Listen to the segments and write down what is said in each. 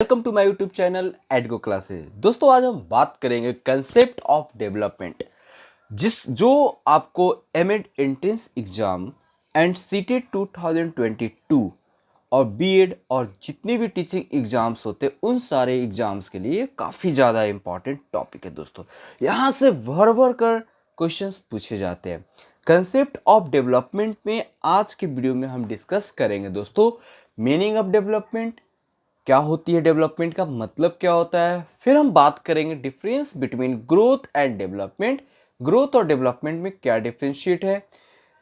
Welcome to my YouTube channel Edgo Classes. दोस्तों आज हम बात करेंगे कंसेप्ट ऑफ डेवलपमेंट, जो आपको M Ed entrance exam and CTET 2022 और बीएड और जितने भी टीचिंग एग्जाम्स होते हैं उन सारे एग्जाम्स के लिए काफ़ी ज़्यादा इंपॉर्टेंट टॉपिक है। दोस्तों यहाँ से भर भर कर क्वेश्चंस पूछे जाते हैं। कंसेप्ट ऑफ डेवलपमेंट में आज के वीडियो में हम डिस्कस करेंगे दोस्तों मीनिंग ऑफ डेवलपमेंट, क्या होती है डेवलपमेंट का मतलब क्या होता है। फिर हम बात करेंगे difference between growth and development, growth और डेवलपमेंट में क्या डिफरेंशिएट है।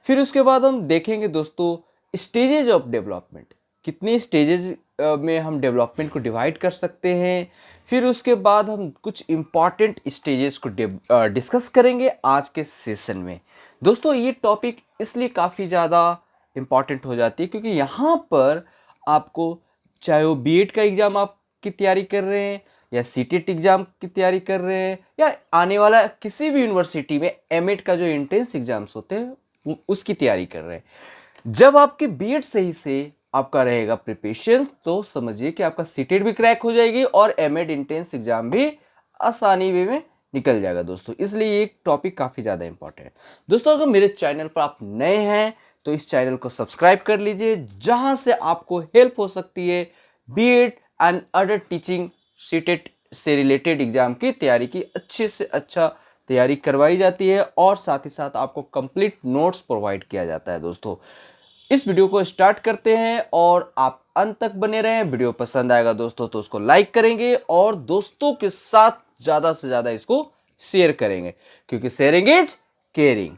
फिर उसके बाद हम देखेंगे दोस्तों स्टेजेज ऑफ डेवलपमेंट, कितने स्टेजेज में हम डेवलपमेंट को डिवाइड कर सकते हैं। फिर उसके बाद हम कुछ इंपॉर्टेंट स्टेजेस को डिस्कस करेंगे आज के सेशन में। दोस्तों ये टॉपिक इसलिए काफ़ी ज़्यादा इंपॉर्टेंट हो जाती है क्योंकि यहाँ पर आपको चाहे वो बीएड का एग्ज़ाम आप की तैयारी कर रहे हैं या सीटेट एग्ज़ाम की तैयारी कर रहे हैं या आने वाला किसी भी यूनिवर्सिटी में एमएड का जो एंट्रेंस एग्ज़ाम्स होते हैं उसकी तैयारी कर रहे हैं, जब आपकी बीएड सही से आपका रहेगा प्रिपरेशन तो समझिए कि आपका सीटेट भी क्रैक हो जाएगी और एमएड एंट्रेंस एग्ज़ाम भी आसानी वे में निकल जाएगा। दोस्तों इसलिए ये टॉपिक काफ़ी ज़्यादा इंपॉर्टेंट है। दोस्तों अगर मेरे चैनल पर आप नए हैं तो इस चैनल को सब्सक्राइब कर लीजिए, जहां से आपको हेल्प हो सकती है B Ed and other teaching CTET से रिलेटेड एग्जाम की तैयारी की अच्छे से अच्छा तैयारी करवाई जाती है और साथ ही साथ आपको कंप्लीट नोट्स प्रोवाइड किया जाता है। दोस्तों इस वीडियो को स्टार्ट करते हैं और आप अंत तक बने रहें। वीडियो पसंद आएगा दोस्तों तो उसको लाइक करेंगे और दोस्तों के साथ ज़्यादा से ज़्यादा इसको शेयर करेंगे क्योंकि शेयरिंग इज केयरिंग।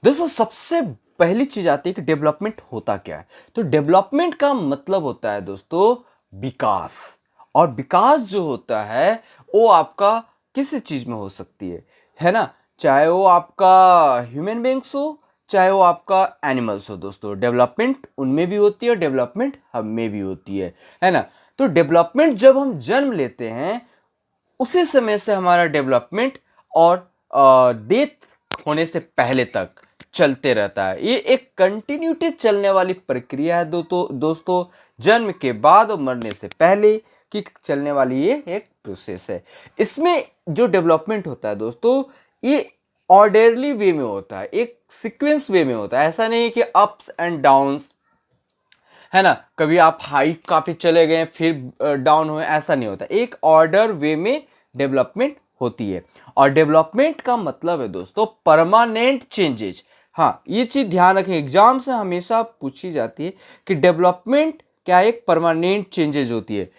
दोस्तों सबसे पहली चीज आती है कि डेवलपमेंट होता क्या है। तो डेवलपमेंट का मतलब होता है दोस्तों विकास, और विकास जो होता है वो आपका किसी चीज में हो सकती है ना, चाहे वो आपका ह्यूमन बींग्स हो चाहे वो आपका एनिमल्स हो। दोस्तों डेवलपमेंट उनमें भी होती है और डेवलपमेंट हम में भी होती है ना। तो डेवलपमेंट जब हम जन्म लेते हैं उसी समय से हमारा डेवलपमेंट और डेथ होने से पहले तक चलते रहता है। ये एक कंटिन्यूटी चलने वाली प्रक्रिया है दोस्तों जन्म के बाद और मरने से पहले की चलने वाली ये एक प्रोसेस है। इसमें जो डेवलपमेंट होता है दोस्तों ये ऑर्डरली वे में होता है, एक सीक्वेंस वे में होता है। ऐसा नहीं है कि अप्स एंड डाउन्स है ना, कभी आप हाइट काफी चले गए फिर डाउन हुए, ऐसा नहीं होता। एक ऑर्डर वे में डेवलपमेंट होती है और डेवलपमेंट का मतलब है दोस्तों परमानेंट चेंजेस। हाँ ये चीज ध्यान रखें, एग्जाम से हमेशा पूछी जाती है कि डेवलपमेंट क्या एक परमानेंट चेंजेस होती है।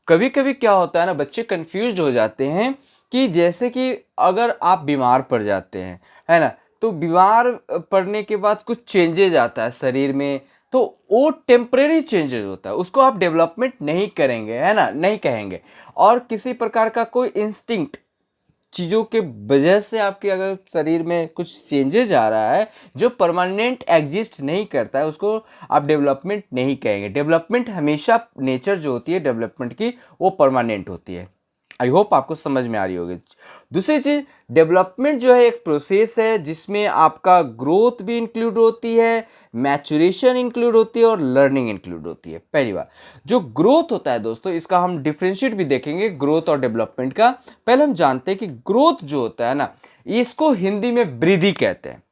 कभी कभी क्या होता है ना, बच्चे कंफ्यूज हो जाते हैं कि जैसे कि अगर आप बीमार पड़ जाते हैं है ना, तो बीमार पड़ने के बाद कुछ चेंजेज आता है शरीर में, तो वो टेम्परेरी चेंजेस होता है, उसको आप डेवलपमेंट नहीं करेंगे है ना, नहीं कहेंगे। और किसी प्रकार का कोई इंस्टिंक्ट चीज़ों के वजह से आपके अगर शरीर में कुछ चेंजेस आ रहा है जो परमानेंट एग्जिस्ट नहीं करता है उसको आप डेवलपमेंट नहीं कहेंगे। डेवलपमेंट हमेशा नेचर जो होती है डेवलपमेंट की वो परमानेंट होती है। आई होप आपको समझ में आ रही होगी। दूसरी चीज डेवलपमेंट जो है एक प्रोसेस है जिसमें आपका ग्रोथ भी इंक्लूड होती है, मैचुरेशन इंक्लूड होती है और लर्निंग इंक्लूड होती है। पहली बार जो ग्रोथ होता है दोस्तों इसका हम डिफरेंशिएट भी देखेंगे ग्रोथ और डेवलपमेंट का। पहले हम जानते हैं कि ग्रोथ जो होता है ना इसको हिंदी में वृद्धि कहते हैं,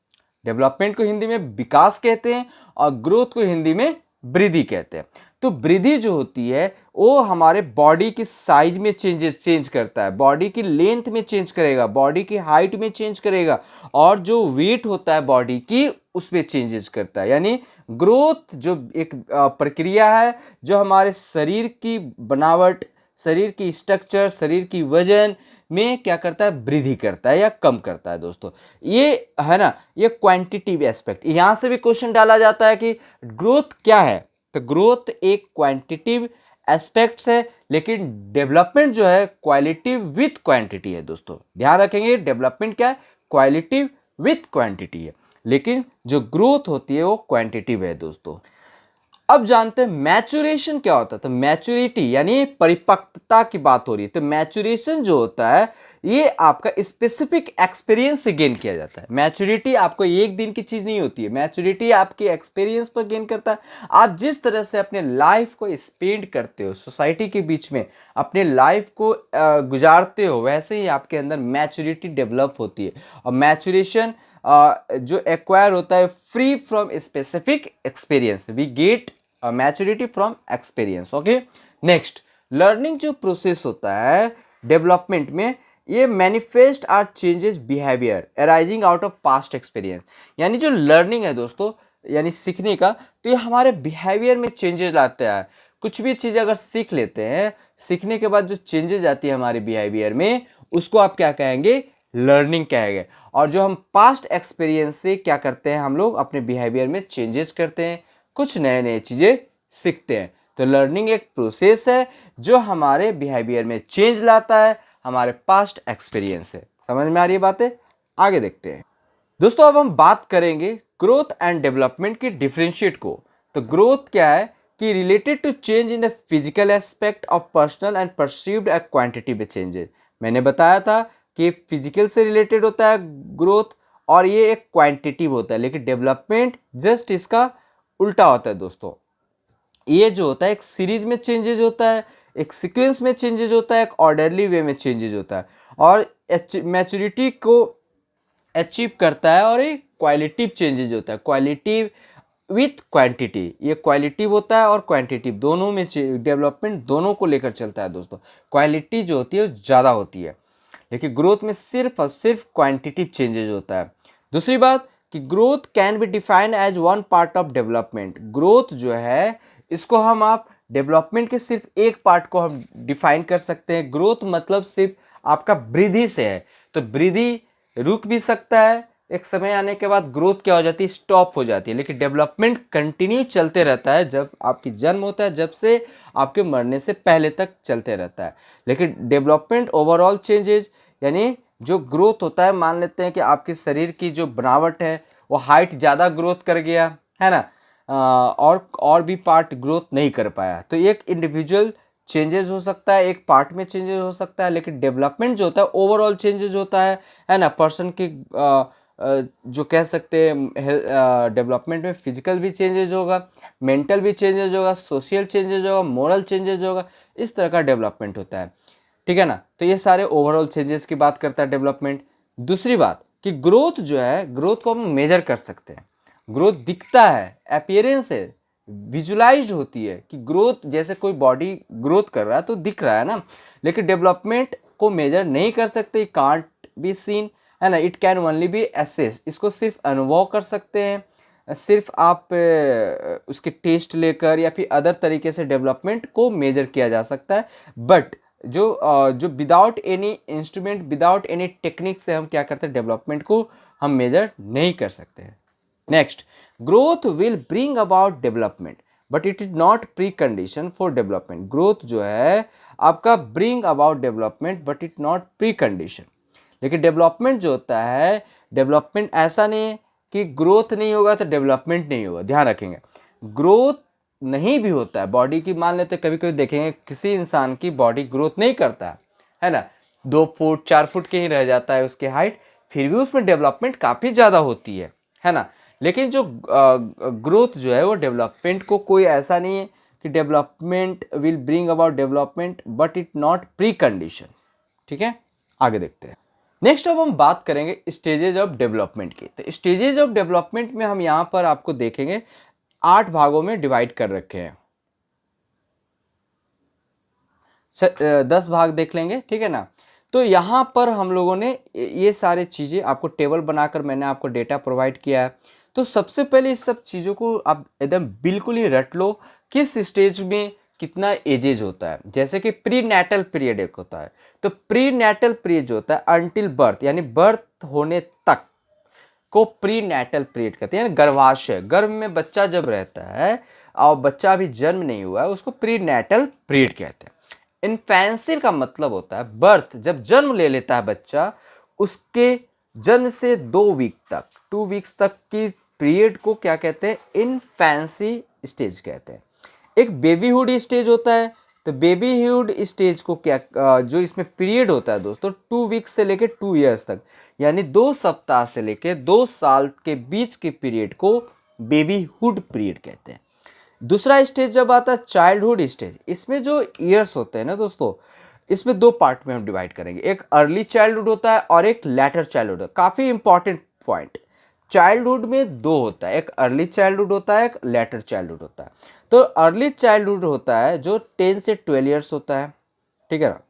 डेवलपमेंट को हिंदी में विकास कहते हैं और ग्रोथ को हिंदी में वृद्धि कहते हैं। तो वृद्धि जो होती है वो हमारे बॉडी की साइज में चेंज करता है, बॉडी की लेंथ में चेंज करेगा, बॉडी की हाइट में चेंज करेगा और जो वेट होता है बॉडी की उसमें चेंजेस करता है। यानी ग्रोथ जो एक प्रक्रिया है जो हमारे शरीर की बनावट, शरीर की स्ट्रक्चर, शरीर की वजन में क्या करता है, वृद्धि करता है या कम करता है। दोस्तों ये है ना, ये क्वांटिटिव एस्पेक्ट। यहां से भी क्वेश्चन डाला जाता है कि ग्रोथ क्या है, तो ग्रोथ एक क्वांटिटिव एस्पेक्ट्स है लेकिन डेवलपमेंट जो है क्वालिटिव विथ क्वांटिटी है। दोस्तों ध्यान रखेंगे डेवलपमेंट क्या है, क्वालिटिव विथ क्वांटिटी है, लेकिन जो ग्रोथ होती है वो क्वांटिटिव है। दोस्तों अब जानते हैं मैचुरेशन क्या होता है। तो मैच्योरिटी यानी परिपक्वता की बात हो रही है। तो मैचुरेशन जो होता है ये आपका स्पेसिफिक एक्सपीरियंस से गेन किया जाता है। मैच्योरिटी आपको एक दिन की चीज नहीं होती है, मैच्योरिटी आपके एक्सपीरियंस पर गेन करता है। आप जिस तरह से अपने लाइफ को स्पेंड करते हो, सोसाइटी के बीच में अपने लाइफ को गुजारते हो, वैसे ही आपके अंदर मैच्योरिटी डेवलप होती है। और मैचुरेशन जो एक्वायर होता है free from specific experience, we get maturity from experience. Okay, next, learning जो प्रोसेस होता है डेवलपमेंट में, ये manifest are changes behaviour arising out of past experience. यानी जो लर्निंग है दोस्तों, यानी सीखने का, तो ये हमारे बिहेवियर में चेंजेस लाता है। कुछ भी चीज़ अगर सीख लेते हैं, सीखने के बाद जो चेंजेस आती है हमारे बिहेवियर में, उसको आप क्या कहेंगे, लर्निंग कहेंगे। और जो हम पास्ट एक्सपीरियंस से क्या करते हैं, हम लोग अपने बिहेवियर में चेंजेस करते हैं, कुछ नए नए चीज़ें सीखते हैं। तो लर्निंग एक प्रोसेस है जो हमारे बिहेवियर में चेंज लाता है, हमारे पास्ट एक्सपीरियंस से। समझ में आ रही है बातें? आगे देखते हैं दोस्तों। अब हम बात करेंगे ग्रोथ एंड डेवलपमेंट की डिफरेंशिएट को। तो ग्रोथ क्या है कि related to change in the physical aspect of personal and perceived quantity में चेंजेस। मैंने बताया था कि फिजिकल से रिलेटेड होता है ग्रोथ, और ये एक क्वांटिटिव होता है। लेकिन डेवलपमेंट जस्ट इसका उल्टा होता है दोस्तों। ये जो होता है एक सीरीज में चेंजेस होता है, एक सीक्वेंस में चेंजेस होता है, एक ऑर्डरली वे में चेंजेस होता है, और मैच्योरिटी को अचीव करता है। और ये क्वालिटिव चेंजेस होता है, क्वालिटिव विथ क्वांटिटी। ये क्वालिटिव होता है और क्वांटिटिव दोनों में डेवलपमेंट दोनों को लेकर चलता है दोस्तों। क्वालिटी जो होती है ज़्यादा होती है, लेकिन ग्रोथ में सिर्फ और सिर्फ क्वांटिटिव चेंजेस होता है। दूसरी बात कि growth can be defined as one part of development. Growth जो है इसको हम आप डेवलपमेंट के सिर्फ एक पार्ट को हम डिफाइन कर सकते हैं। ग्रोथ मतलब सिर्फ आपका वृद्धि से है। तो वृद्धि रुक भी सकता है, एक समय आने के बाद ग्रोथ क्या हो जाती है, स्टॉप हो जाती है। लेकिन डेवलपमेंट कंटिन्यू चलते रहता है, जब आपकी जन्म होता है जब से आपके मरने से पहले तक चलते रहता है। लेकिन डेवलपमेंट ओवरऑल चेंजेज, यानी जो ग्रोथ होता है, मान लेते हैं कि आपके शरीर की जो बनावट है वो हाइट ज़्यादा ग्रोथ कर गया है ना, और भी पार्ट ग्रोथ नहीं कर पाया, तो एक इंडिविजुअल चेंजेस हो सकता है, एक पार्ट में चेंजेस हो सकता है। लेकिन डेवलपमेंट जो होता है ओवरऑल चेंजेस होता है ना। पर्सन की जो कह सकते हैं डेवलपमेंट में फिजिकल भी चेंजेस होगा, मेंटल भी चेंजेस होगा, सोशल चेंजेस होगा, मोरल चेंजेस होगा। इस तरह का डेवलपमेंट होता है, ठीक है ना। तो ये सारे ओवरऑल चेंजेस की बात करता है डेवलपमेंट। दूसरी बात कि ग्रोथ जो है, ग्रोथ को हम मेजर कर सकते हैं। ग्रोथ दिखता है, अपीयरेंस है, विजुलाइज्ड होती है कि ग्रोथ, जैसे कोई बॉडी ग्रोथ कर रहा है तो दिख रहा है ना। लेकिन डेवलपमेंट को मेजर नहीं कर सकते, कांट बी सीन, है ना। It can only be assess, इसको सिर्फ अनुभव कर सकते हैं। सिर्फ आप उसके टेस्ट लेकर या फिर अदर तरीके से डेवलपमेंट को मेजर किया जा सकता है। बट जो without any instrument, without any technique से हम क्या करते हैं, डेवलपमेंट को हम मेजर नहीं कर सकते हैं। Next, growth will bring about development but it is not pre condition for development. Growth जो है आपका bring about development but it not pre condition. लेकिन डेवलपमेंट जो होता है, डेवलपमेंट ऐसा नहीं है कि ग्रोथ नहीं होगा तो डेवलपमेंट नहीं होगा। ध्यान रखेंगे, ग्रोथ नहीं भी होता है बॉडी की। मान लेते कभी कभी देखेंगे किसी इंसान की बॉडी ग्रोथ नहीं करता है ना, 2 फुट 4 फुट के ही रह जाता है उसकी हाइट, फिर भी उसमें डेवलपमेंट काफ़ी ज़्यादा होती है ना। लेकिन जो ग्रोथ जो है वो डेवलपमेंट को, कोई ऐसा नहीं है कि development will bring about development but it not pre condition. ठीक है, आगे देखते हैं। नेक्स्ट अब हम बात करेंगे स्टेजेज ऑफ डेवलपमेंट की। तो स्टेजेज ऑफ डेवलपमेंट में हम यहाँ पर आपको देखेंगे 8 भागों में डिवाइड कर रखे हैं। 10 भाग देख लेंगे, ठीक है ना। तो यहाँ पर हम लोगों ने ये सारे चीज़ें आपको टेबल बनाकर मैंने आपको डेटा प्रोवाइड किया है। तो सबसे पहले इस सब चीज़ों को आप एकदम बिल्कुल ही रट लो, किस स्टेज में कितना एजेज होता है। जैसे कि प्री नेटल पीरियड एक होता है, तो प्री नेटल पीरियड जो होता है अंटिल बर्थ, यानी बर्थ होने तक को प्री नेटल पीरियड कहते हैं। गर्भाशय, गर्भ में बच्चा जब रहता है और बच्चा अभी जन्म नहीं हुआ है, उसको प्री नेटल पीरियड कहते हैं। इन्फेंसी का मतलब होता है बर्थ, जब जन्म ले लेता है बच्चा, उसके जन्म से 2 वीक तक, 2 वीक्स तक की पीरियड को क्या कहते हैं, इन्फेंसी स्टेज कहते हैं। एक बेबीहुड स्टेज होता है। तो बेबीहुड स्टेज को क्या जो इसमें पीरियड होता है दोस्तों 2 वीक से लेके 2 इयर्स तक, यानी 2 सप्ताह से लेके 2 साल के बीच के पीरियड को बेबीहुड पीरियड कहते हैं। दूसरा स्टेज जब आता है चाइल्डहुड स्टेज, इसमें जो ईयर्स होते हैं ना दोस्तों, इसमें 2 पार्ट में हम डिवाइड करेंगे, एक अर्ली चाइल्डहुड होता है और एक लेटर चाइल्डहुड है। काफी इंपॉर्टेंट पॉइंट, चाइल्डहुड में दो होता है, एक अर्ली चाइल्डहुड होता है, एक लेटर चाइल्डहुड होता है। तो अर्ली चाइल्डहुड होता है जो 10 से 12 इयर्स होता है, ठीक है ना,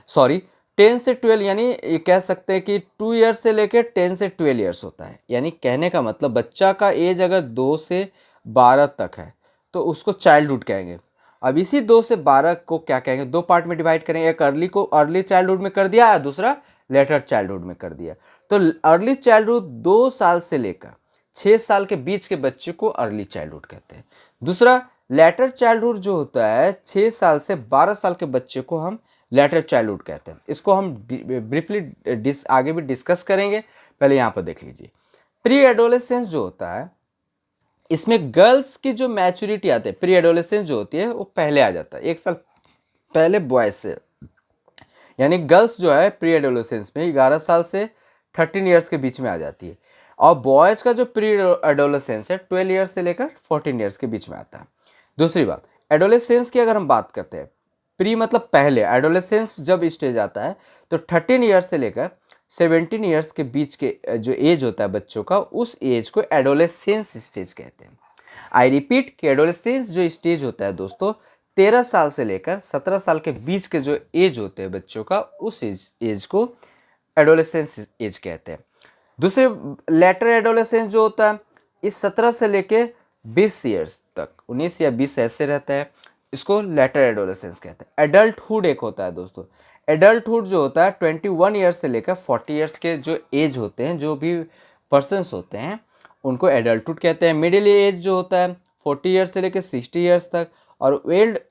सॉरी 10 से 12, यानी ये कह सकते हैं कि 2 इयर्स से लेकर 10 से 12 इयर्स होता है। यानी कहने का मतलब बच्चा का एज अगर 2 से 12 तक है तो उसको चाइल्डहुड कहेंगे। अब इसी 2 से 12 को क्या कहेंगे, 2 पार्ट में डिवाइड करेंगे, एक अर्ली को अर्ली चाइल्डहुड में कर दिया, दूसरा लेटर चाइल्डहुड में कर दिया। तो अर्ली चाइल्डहुड 2 साल से लेकर 6 साल के बीच के बच्चे को अर्ली चाइल्डहुड कहते हैं। दूसरा लेटर चाइल्डहुड जो होता है 6 साल से 12 साल के बच्चे को हम लेटर चाइल्डहुड कहते हैं। इसको हम ब्रीफली आगे भी डिस्कस करेंगे, पहले यहाँ पर देख लीजिए। प्री एडोलेसेंस जो होता है, इसमें गर्ल्स की जो मैच्योरिटी आती है, प्री एडोलेसेंस जो होती है वो पहले आ जाता है, 1 साल पहले बॉयज से। यानी गर्ल्स जो है प्री एडोलेसेंस में 11 साल से 13 इयर्स के बीच में आ जाती है, और बॉयज का जो प्री एडोलेसेंस है 12 इयर्स से लेकर 14 इयर्स के बीच में आता है। दूसरी बात, एडोलेसेंस की अगर हम बात करते हैं, प्री मतलब पहले, एडोलेसेंस जब स्टेज आता है तो 13 इयर्स से लेकर 17 इयर्स के बीच के जो एज होता है बच्चों का, उस एज को एडोलेसेंस स्टेज कहते हैं। आई रिपीट कि एडोलेसेंस जो स्टेज होता है दोस्तों 13 साल से लेकर 17 साल के बीच के जो एज होते हैं बच्चों का, उस एज को एडोलेसेंस एज कहते हैं। दूसरे लेटर एडोलेसेंस जो होता है इस 17 से लेके 20 इयर्स तक, 19 या 20 ऐसे रहता है, इसको लेटर एडोलेसेंस कहते हैं। एडल्टहुड एक होता है दोस्तों, एडल्टहुड जो होता है 21 ईयर्स से लेकर 40 इयर्स के जो एज होते हैं, जो भी पर्सन्स होते हैं उनको एडल्टहुड कहते हैं। मिडिल एज जो होता है 40 ईयर्स से लेकर 60 इयर्स तक, और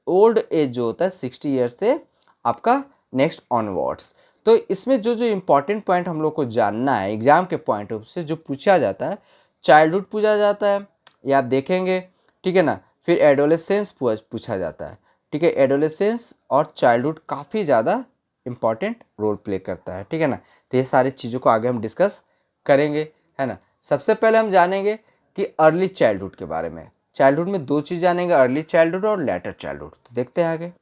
ओल्ड एज जो होता है 60 इयर्स से आपका नेक्स्ट ऑनवर्ड्स। तो इसमें जो जो इम्पोर्टेंट पॉइंट हम लोग को जानना है एग्जाम के पॉइंट ऑफ से, जो पूछा जाता है, चाइल्डहुड पूछा जाता है, ये आप देखेंगे, ठीक है ना। फिर एडोलेसेंस पूछा जाता है, ठीक है। एडोलेसेंस और चाइल्डहुड काफ़ी ज़्यादा इंपॉर्टेंट रोल प्ले करता है, ठीक है ना। तो ये सारी चीज़ों को आगे हम डिस्कस करेंगे, है ना। सबसे पहले हम जानेंगे कि अर्ली चाइल्डहुड के बारे में। चाइल्डहुड में 2 चीज़ जानेंगे, अर्ली चाइल्डहुड और लेटर चाइल्डहुड। तो देखते हैं आगे।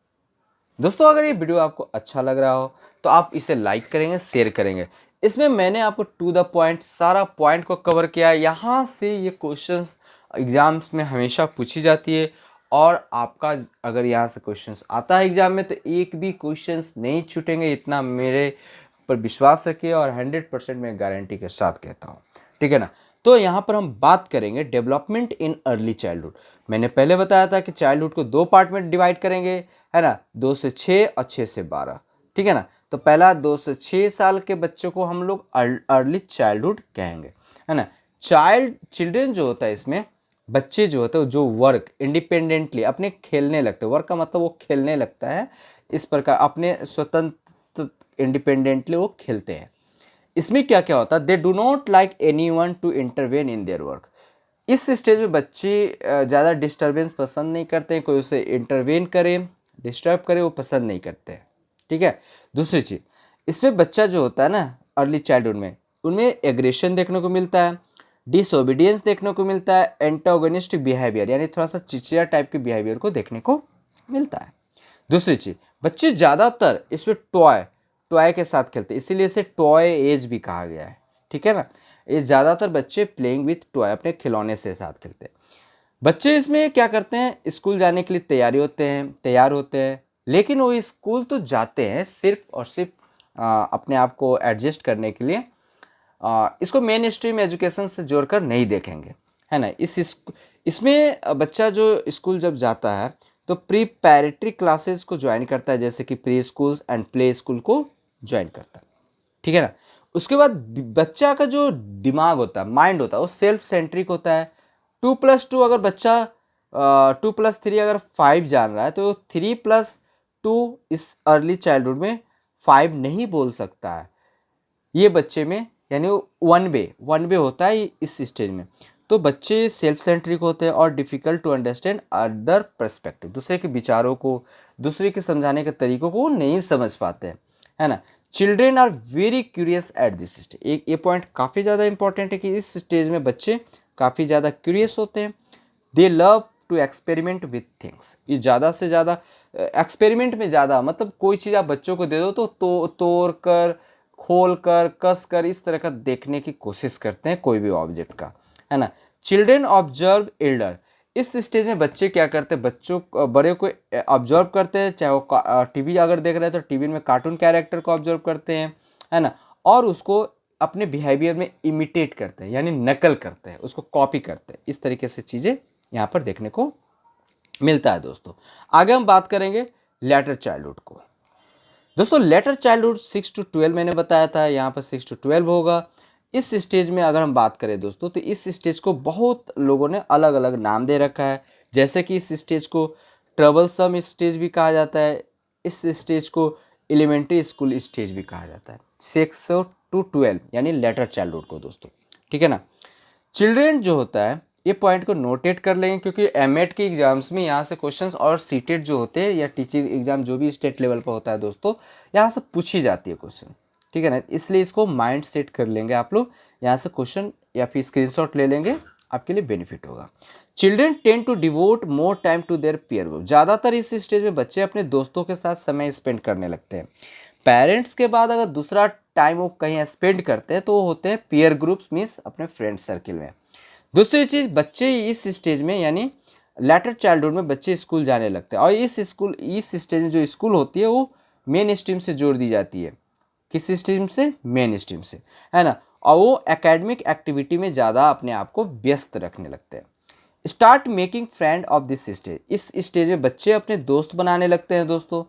दोस्तों अगर ये वीडियो आपको अच्छा लग रहा हो तो आप इसे लाइक करेंगे, शेयर करेंगे। इसमें मैंने आपको टू द पॉइंट सारा पॉइंट को कवर किया है। यहाँ से ये क्वेश्चंस एग्जाम्स में हमेशा पूछी जाती है, और आपका अगर यहाँ से क्वेश्चंस आता है एग्जाम में तो एक भी क्वेश्चंस नहीं छूटेंगे, इतना मेरे पर विश्वास रखिए, और 100% मैं गारंटी के साथ कहता हूँ, ठीक है ना। तो यहाँ पर हम बात करेंगे डेवलपमेंट इन अर्ली चाइल्डहुड। मैंने पहले बताया था कि चाइल्डहुड को 2 पार्ट में डिवाइड करेंगे, है ना, 2 से 6 और 6 से 12, ठीक है ना। तो पहला 2 से 6 साल के बच्चों को हम लोग अर्ली चाइल्डहुड कहेंगे, है ना। चिल्ड्रन जो होता है, इसमें बच्चे जो होते हैं जो वर्क इंडिपेंडेंटली अपने खेलने लगते हैं, वर्क का मतलब वो खेलने लगता है, इस प्रकार अपने स्वतंत्र इंडिपेंडेंटली वो खेलते हैं। इसमें क्या क्या होता है, they do not like anyone to intervene in their work. इस स्टेज में बच्चे ज़्यादा डिस्टर्बेंस पसंद नहीं करते हैं, कोई उसे इंटरवेन करे, डिस्टर्ब करे, वो पसंद नहीं करते हैं, ठीक है। दूसरी चीज़, इसमें बच्चा जो होता है ना अर्ली चाइल्डहुड में, उनमें एग्रेशन देखने को मिलता है, डिसओबीडियंस देखने को मिलता है, एंटागोनिस्टिक बिहेवियर यानी थोड़ा सा चिड़चिड़ा टाइप के बिहेवियर को देखने को मिलता है। दूसरी चीज़, बच्चे ज़्यादातर इसमें टॉय के साथ खेलते हैं, इसीलिए इसे टॉय एज भी कहा गया है, ठीक है ना। ये ज़्यादातर बच्चे प्लेइंग विथ टॉय, अपने खिलौने से साथ खेलते हैं। बच्चे इसमें क्या करते हैं, स्कूल जाने के लिए तैयार होते हैं, लेकिन वो स्कूल तो जाते हैं सिर्फ और सिर्फ अपने आप को एडजस्ट करने के लिए। इसको मेन स्ट्रीम एजुकेशन से जोड़कर नहीं देखेंगे, है ना। इसमें बच्चा जो स्कूल जब जाता है तो प्रीपैरेटरी क्लासेस को ज्वाइन करता है, जैसे कि pre schools and play school को ज्वाइन करता है, ठीक है ना। उसके बाद बच्चा का जो दिमाग होता है, माइंड होता है, वो सेल्फ सेंट्रिक होता है। 2+2 अगर बच्चा 2+3 अगर 5 जान रहा है तो 3+2 इस अर्ली चाइल्डहुड में 5 नहीं बोल सकता है ये बच्चे में, यानी वो वन वे होता है इस स्टेज में। तो बच्चे सेल्फ सेंट्रिक होते हैं और difficult to understand other perspective, दूसरे के विचारों को, दूसरे के समझाने के तरीकों को वो नहीं समझ पाते हैं, है ना। Children are very curious at this stage, एक ये पॉइंट काफ़ी ज़्यादा इंपॉर्टेंट है कि इस स्टेज में बच्चे काफ़ी ज़्यादा क्यूरियस होते हैं। They love to experiment with things, ये ज़्यादा से ज़्यादा एक्सपेरिमेंट में ज़्यादा, मतलब कोई चीज़ आप बच्चों को दे दो तो तोड़ कर, खोल कर, कस कर, इस तरह का देखने की कोशिश करते हैं कोई भी ऑब्जेक्ट का, है ना। चिल्ड्रेन ऑब्जर्व एल्डर, इस स्टेज में बच्चे क्या करते हैं, बच्चों बड़े को ऑब्जर्व करते हैं, चाहे वो टीवी अगर देख रहे हैं तो टीवी में कार्टून कैरेक्टर को ऑब्जर्व करते हैं, है ना, और उसको अपने बिहेवियर में इमिटेट करते हैं, यानी नकल करते हैं, उसको कॉपी करते हैं। इस तरीके से चीज़ें यहाँ पर देखने को मिलता है दोस्तों। आगे हम बात करेंगे लेटर चाइल्डहुड को। दोस्तों लेटर चाइल्डहुड 6 to 12 मैंने बताया था, यहाँ पर 6 to 12 होगा। इस स्टेज में अगर हम बात करें दोस्तों, तो इस स्टेज को बहुत लोगों ने अलग अलग नाम दे रखा है, जैसे कि इस स्टेज को ट्रबलसम स्टेज भी कहा जाता है, इस स्टेज को एलिमेंट्री स्कूल स्टेज भी कहा जाता है, 6 to 12 यानी लेटर चाइल्डहुड को दोस्तों, ठीक है ना। चिल्ड्रेन जो होता है, ये पॉइंट को नोटेट कर लेंगे, क्योंकि एमएड के एग्जाम्स में यहाँ से क्वेश्चंस और सीटेट जो होते हैं या टीचिंग एग्जाम जो भी स्टेट लेवल पर होता है दोस्तों, यहाँ से पूछी जाती है क्वेश्चन, ठीक है ना। इसलिए इसको माइंड सेट कर लेंगे आप लोग, यहाँ से क्वेश्चन या फिर स्क्रीनशॉट ले लेंगे, आपके लिए बेनिफिट होगा। Children tend to devote more time to their peer group, ज़्यादातर इस स्टेज में बच्चे अपने दोस्तों के साथ समय स्पेंड करने लगते हैं। पेरेंट्स के बाद अगर दूसरा टाइम वो कहीं स्पेंड करते हैं तो वो होते हैं पीयर ग्रुप्स, मीन्स अपने फ्रेंड सर्किल में। दूसरी चीज़, बच्चे इस स्टेज में यानी लेटर चाइल्डहुड में बच्चे स्कूल जाने लगते हैं, और इस स्टेज में जो स्कूल होती है वो मेन स्ट्रीम से जोड़ दी जाती है। किस स्ट्रीम से? मेन स्ट्रीम से, है ना। और वो एकेडमिक एक्टिविटी में ज़्यादा अपने आप को व्यस्त रखने लगते हैं। Start making friend of this stage, इस स्टेज में बच्चे अपने दोस्त बनाने लगते हैं दोस्तों।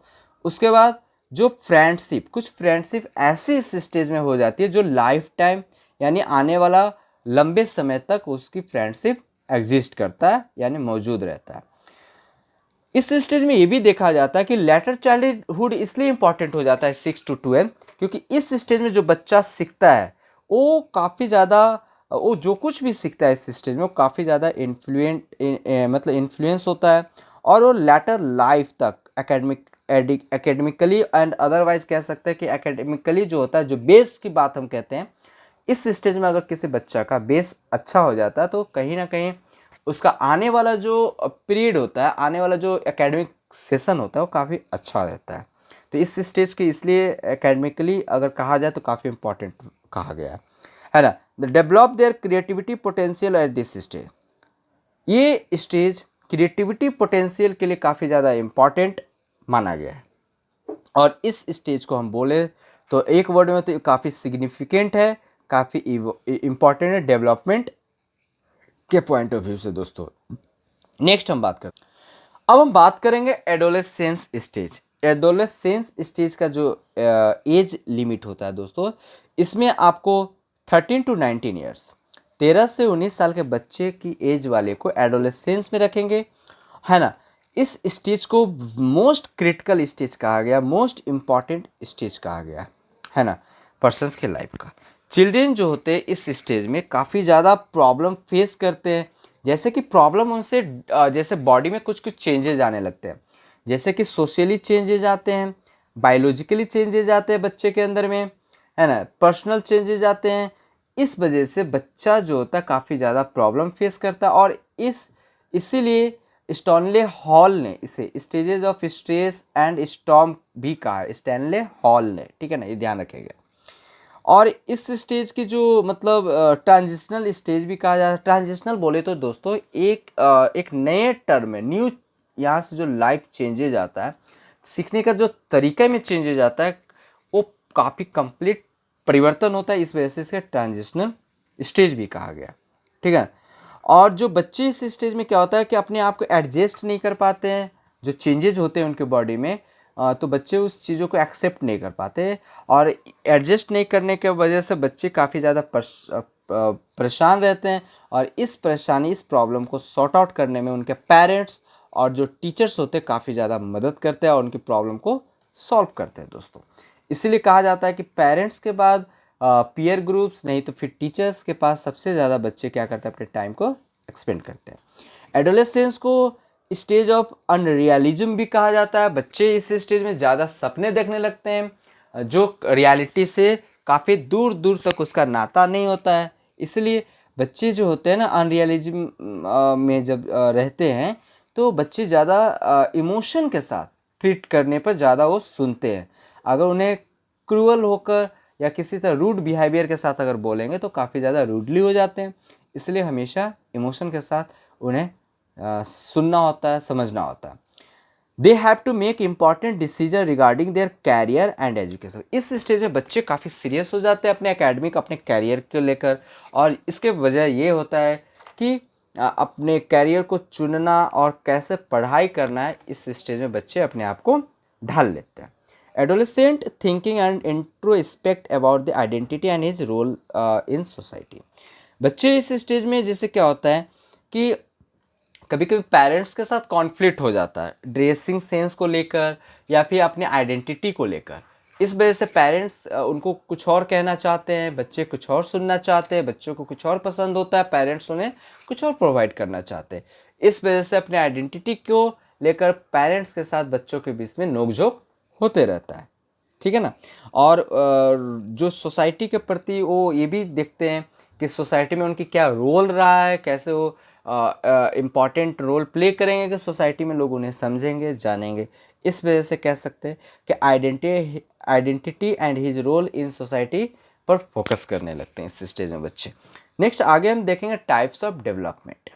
उसके बाद जो फ्रेंडशिप, कुछ फ्रेंडशिप ऐसी इस स्टेज में हो जाती है जो लाइफ टाइम यानी आने वाला लंबे समय तक उसकी फ्रेंडशिप एग्जिस्ट करता है, यानी मौजूद रहता है। इस स्टेज में ये भी देखा जाता है कि लेटर चाइल्डहुड इसलिए इंपॉर्टेंट हो जाता है 6 to 12, क्योंकि इस स्टेज में जो बच्चा सीखता है वो काफ़ी ज़्यादा, वो जो कुछ भी सीखता है इस स्टेज में वो काफ़ी ज़्यादा मतलब इन्फ्लुएंस होता है, और वो लेटर लाइफ तक एकेडमिकली एंड अदरवाइज कह सकते हैं कि एकेडमिकली जो होता है, जो बेस की बात हम कहते हैं, इस स्टेज में अगर किसी बच्चा का बेस अच्छा हो जाता है तो कहीं ना कहीं उसका आने वाला जो पीरियड होता है, आने वाला जो एकेडमिक सेशन होता है वो काफ़ी अच्छा रहता है। तो इस स्टेज के इसलिए एकेडमिकली अगर कहा जाए तो काफ़ी इंपॉर्टेंट कहा गया है ना। The develop their creativity potential at this stage, ये स्टेज क्रिएटिविटी पोटेंशियल के लिए काफ़ी ज़्यादा इम्पॉर्टेंट माना गया है, और इस स्टेज को हम बोले तो एक वर्ड में तो काफ़ी सिग्निफिकेंट है, काफ़ी इम्पॉर्टेंट है डेवलपमेंट के पॉइंट ऑफ व्यू से दोस्तों। नेक्स्ट हम बात करते हैं, अब हम बात करेंगे एडोलेसेंस स्टेज। एडोलेसेंस स्टेज का जो एज लिमिट होता है दोस्तों, इसमें आपको 13 to 19 ईयर्स, 13 से 19 साल के बच्चे की एज वाले को एडोलेसेंस में रखेंगे, है ना। इस स्टेज को मोस्ट क्रिटिकल स्टेज कहा गया, मोस्ट इम्पॉर्टेंट स्टेज कहा गया, है ना, पर्सन्स के लाइफ का। चिल्ड्रेन जो होते हैं इस स्टेज में काफ़ी ज़्यादा प्रॉब्लम फेस करते हैं, जैसे कि प्रॉब्लम उनसे जैसे बॉडी में कुछ कुछ चेंजेज आने लगते हैं, जैसे कि सोशली चेंजेज आते हैं, बायोलॉजिकली चेंजेज आते हैं बच्चे के अंदर में, है ना, पर्सनल चेंजेज आते हैं। इस वजह से बच्चा जो होता है काफ़ी ज़्यादा प्रॉब्लम फेस करता है, और इसीलिए स्टैनले हॉल ने इसे stages of stress and storm भी कहा है, स्टैनले हॉल ने, ठीक है ना, ये ध्यान रखेगा। और इस स्टेज की जो मतलब ट्रांजिशनल स्टेज भी कहा जाता है। ट्रांजिशनल बोले तो दोस्तों एक नए टर्म में न्यू, यहाँ से जो लाइफ चेंजेज आता है, सीखने का जो तरीके में चेंजेज आता है वो काफ़ी कंप्लीट परिवर्तन होता है, इस वजह से इसे ट्रांजिशनल स्टेज भी कहा गया, ठीक है। और जो बच्चे इस स्टेज में क्या होता है कि अपने आप को एडजस्ट नहीं कर पाते हैं, जो चेंजेज होते हैं उनके बॉडी में, तो बच्चे उस चीज़ों को एक्सेप्ट नहीं कर पाते, और एडजस्ट नहीं करने के वजह से बच्चे काफ़ी ज़्यादा परेशान रहते हैं, और इस परेशानी, इस प्रॉब्लम को सॉर्ट आउट करने में उनके पेरेंट्स और जो टीचर्स होते हैं काफ़ी ज़्यादा मदद करते हैं और उनकी प्रॉब्लम को सॉल्व करते हैं दोस्तों। इसीलिए कहा जाता है कि पेरेंट्स के बाद पीयर ग्रुप्स, नहीं तो फिर टीचर्स के पास सबसे ज़्यादा बच्चे क्या करते हैं, अपने टाइम को एक्सपेंड करते हैं। एडोलेसेंस को स्टेज ऑफ अनरियलिज्म भी कहा जाता है। बच्चे इस स्टेज में ज़्यादा सपने देखने लगते हैं जो रियलिटी से काफ़ी दूर दूर तक उसका नाता नहीं होता है। इसलिए बच्चे जो होते हैं ना, अनरियलिज्म में जब रहते हैं तो बच्चे ज़्यादा इमोशन के साथ ट्रीट करने पर ज़्यादा वो सुनते हैं। अगर उन्हें क्रूअल होकर या किसी तरह रूड बिहेवियर के साथ अगर बोलेंगे तो काफ़ी ज़्यादा रूडली हो जाते हैं। इसलिए हमेशा इमोशन के साथ उन्हें सुनना होता है, समझना होता है। They have to make important decision regarding their career and education. इस स्टेज में बच्चे काफ़ी सीरियस हो जाते हैं अपने एकेडमिक, अपने कैरियर को लेकर, और इसके वजह ये होता है कि अपने कैरियर को चुनना और कैसे पढ़ाई करना है, इस स्टेज में बच्चे अपने आप को ढाल लेते हैं। Adolescent thinking and introspect about the identity and his role in society. बच्चे इस स्टेज में जैसे क्या होता है कि कभी कभी पेरेंट्स के साथ कॉन्फ्लिक्ट हो जाता है ड्रेसिंग सेंस को लेकर या फिर अपनी आइडेंटिटी को लेकर। इस वजह से पेरेंट्स उनको कुछ और कहना चाहते हैं, बच्चे कुछ और सुनना चाहते हैं, बच्चों को कुछ और पसंद होता है, पेरेंट्स उन्हें कुछ और प्रोवाइड करना चाहते हैं। इस वजह से अपने आइडेंटिटी को लेकर पेरेंट्स के साथ बच्चों के बीच में नोकझोंक होते रहता है, ठीक है ना। और जो सोसाइटी के प्रति वो ये भी देखते हैं कि सोसाइटी में उनकी क्या रोल रहा है, कैसे वो इम्पॉर्टेंट रोल प्ले करेंगे कि सोसाइटी में लोग उन्हें समझेंगे, जानेंगे। इस वजह से कह सकते हैं कि identity and his role in society पर फोकस करने लगते हैं इस स्टेज में बच्चे। नेक्स्ट आगे हम देखेंगे टाइप्स ऑफ डेवलपमेंट।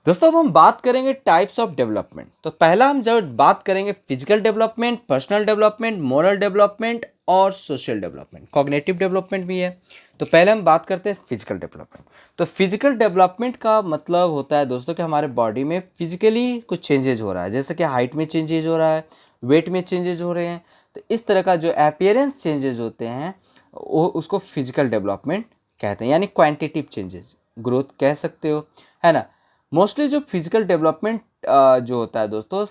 दोस्तों अब हम बात करेंगे टाइप्स ऑफ डेवलपमेंट। तो पहला हम जब बात करेंगे physical development, personal development, moral development और सोशल डेवलपमेंट, कॉग्निटिव डेवलपमेंट भी है। तो पहले हम बात करते हैं फिजिकल डेवलपमेंट। तो फिजिकल डेवलपमेंट का मतलब होता है दोस्तों कि हमारे बॉडी में फिजिकली कुछ चेंजेज हो रहा है, जैसे कि हाइट में चेंजेज हो रहा है, वेट में चेंजेज हो रहे हैं। तो इस तरह का जो अपीयरेंस चेंजेज होते हैं वो उसको फिजिकल डेवलपमेंट कहते हैं, यानी क्वांटिटिव चेंजेस, ग्रोथ कह सकते हो, है ना। मोस्टली जो फिजिकल डेवलपमेंट जो होता है दोस्तों,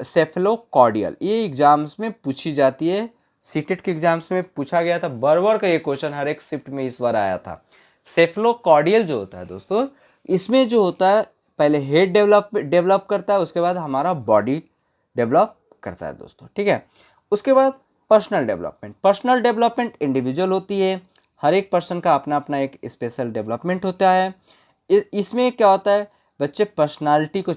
सेफेलोकॉर्डियल, ये एग्जाम्स में पूछी जाती है। सीटेट के एग्जाम्स में पूछा गया था, बार का ये क्वेश्चन हर एक शिफ्ट में इस बार आया था। सेफेलोकॉर्डियल जो होता है दोस्तों, इसमें जो होता है पहले हेड डेवलप करता है, उसके बाद हमारा बॉडी डेवलप करता है दोस्तों, ठीक है। उसके बाद पर्सनल डेवलपमेंट इंडिविजुअल होती है, हर एक पर्सन का अपना अपना एक स्पेशल डेवलपमेंट होता है। इसमें क्या होता है, बच्चे पर्सनालिटी को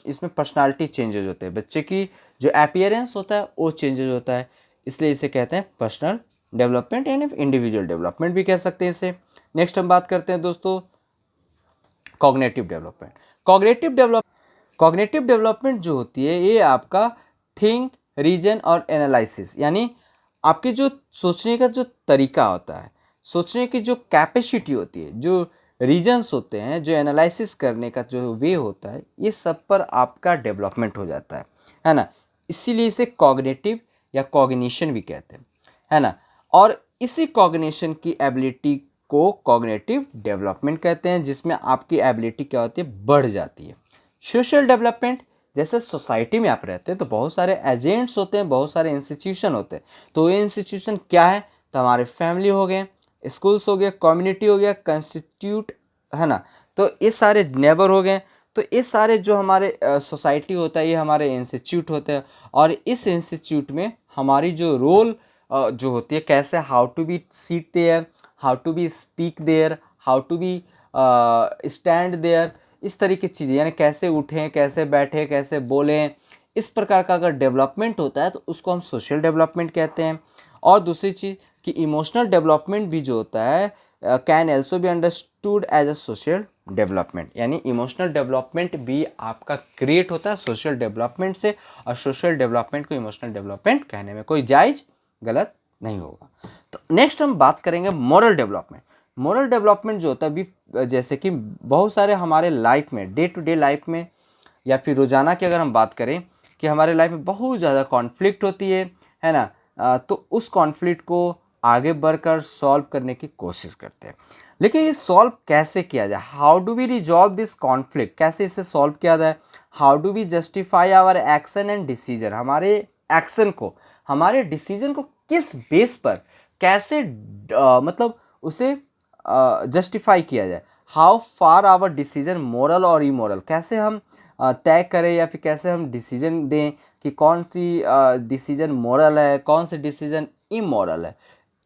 इसमें पर्सनालिटी चेंजेज होते हैं, बच्चे की जो अपीयरेंस होता है वो चेंजेज होता है, इसलिए इसे कहते हैं पर्सनल डेवलपमेंट, यानी इंडिविजुअल डेवलपमेंट भी कह सकते हैं इसे। नेक्स्ट हम बात करते हैं दोस्तों कॉग्निटिव डेवलपमेंट। कॉग्निटिव डेवलपमेंट जो होती है ये आपका थिंक, रीजन और एनालिसिस, यानी आपके जो सोचने का जो तरीका होता है, सोचने की जो कैपेसिटी होती है, जो रीजन्स होते हैं, जो एनालिसिस करने का जो वे होता है, ये सब पर आपका डेवलपमेंट हो जाता है ना। इसीलिए इसे कॉग्निटिव या कॉग्निशन भी कहते हैं, है ना। और इसी कॉग्निशन की एबिलिटी को कॉग्निटिव डेवलपमेंट कहते हैं, जिसमें आपकी एबिलिटी क्या होती है, बढ़ जाती है। सोशल डेवलपमेंट, जैसे सोसाइटी में आप रहते हैं तो बहुत सारे एजेंट्स होते हैं, बहुत सारे इंस्टीट्यूशन होते हैं। तो ये इंस्टीट्यूशन क्या है, तो हमारे फैमिली हो गए, स्कूल्स हो गया, कम्युनिटी हो गया, कंस्टिट्यूट, है ना। तो ये सारे नेबर हो गए। तो ये सारे जो हमारे सोसाइटी होता है, ये हमारे इंस्टीट्यूट होते हैं। और इस इंस्टीट्यूट में हमारी जो रोल जो होती है, कैसे how to be seat there, how to be speak there, how to be stand there, इस तरीके की चीज़ें, यानी कैसे उठें, कैसे बैठें, कैसे बोलें, इस प्रकार का अगर डेवलपमेंट होता है तो उसको हम सोशल डेवलपमेंट कहते हैं। और दूसरी चीज़ कि इमोशनल डेवलपमेंट भी जो होता है can also be understood as a social development, यानी इमोशनल डेवलपमेंट भी आपका क्रिएट होता है सोशल डेवलपमेंट से, और सोशल डेवलपमेंट को इमोशनल डेवलपमेंट कहने में कोई जायज़ गलत नहीं होगा। तो नेक्स्ट हम बात करेंगे मोरल डेवलपमेंट। मोरल डेवलपमेंट जो होता है भी, जैसे कि बहुत सारे हमारे लाइफ में, डे टू डे लाइफ में या फिर रोज़ाना की अगर हम बात करें कि हमारे लाइफ में बहुत ज़्यादा कॉन्फ्लिक्ट होती है ना। तो उस कॉन्फ्लिक्ट को आगे बढ़कर सॉल्व करने की कोशिश करते हैं। लेकिन ये सॉल्व कैसे किया जाए, how do we resolve this conflict, कैसे इसे सॉल्व किया जाए, how do we justify our action and decision, हमारे एक्शन को, हमारे डिसीजन को किस बेस पर, कैसे मतलब उसे जस्टिफाई किया जाए। How far our decision moral और इमोरल, कैसे हम तय करें या फिर कैसे हम डिसीजन दें कि कौन सी डिसीजन मोरल है, कौन सी डिसीजन इमोरल है।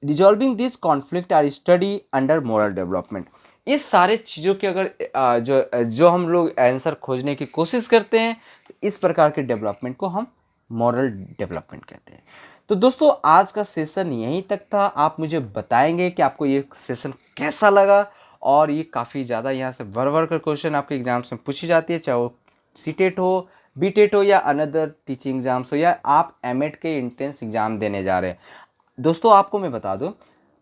Resolving this conflict are study under moral development. ये सारे चीज़ों के अगर जो हम लोग आंसर खोजने की कोशिश करते हैं, इस प्रकार के डेवलपमेंट को हम मॉरल डेवलपमेंट कहते हैं। तो दोस्तों आज का सेशन यहीं तक था। आप मुझे बताएंगे कि आपको ये सेशन कैसा लगा, और ये काफ़ी ज़्यादा यहाँ से भर कर क्वेश्चन आपके एग्जाम्स में पूछी जाती है, चाहे वो सीटेट हो, बीटेट हो या अनदर टीचिंग एग्जाम्स हो, या आप एमएड के एंट्रेंस एग्जाम देने जा रहे हैं। दोस्तों आपको मैं बता दूं,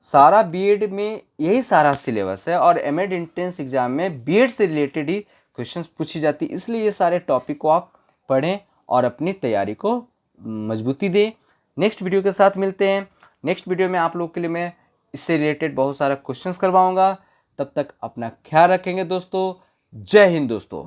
सारा बीएड में यही सारा सिलेबस है, और एमएड एंट्रेंस एग्जाम में बीएड से रिलेटेड ही क्वेश्चंस पूछी जाती है। इसलिए ये सारे टॉपिक को आप पढ़ें और अपनी तैयारी को मजबूती दें। नेक्स्ट वीडियो के साथ मिलते हैं। नेक्स्ट वीडियो में आप लोग के लिए मैं इससे रिलेटेड बहुत सारा क्वेश्चंस करवाऊंगा। तब तक अपना ख्याल रखेंगे दोस्तों। जय हिंद दोस्तों।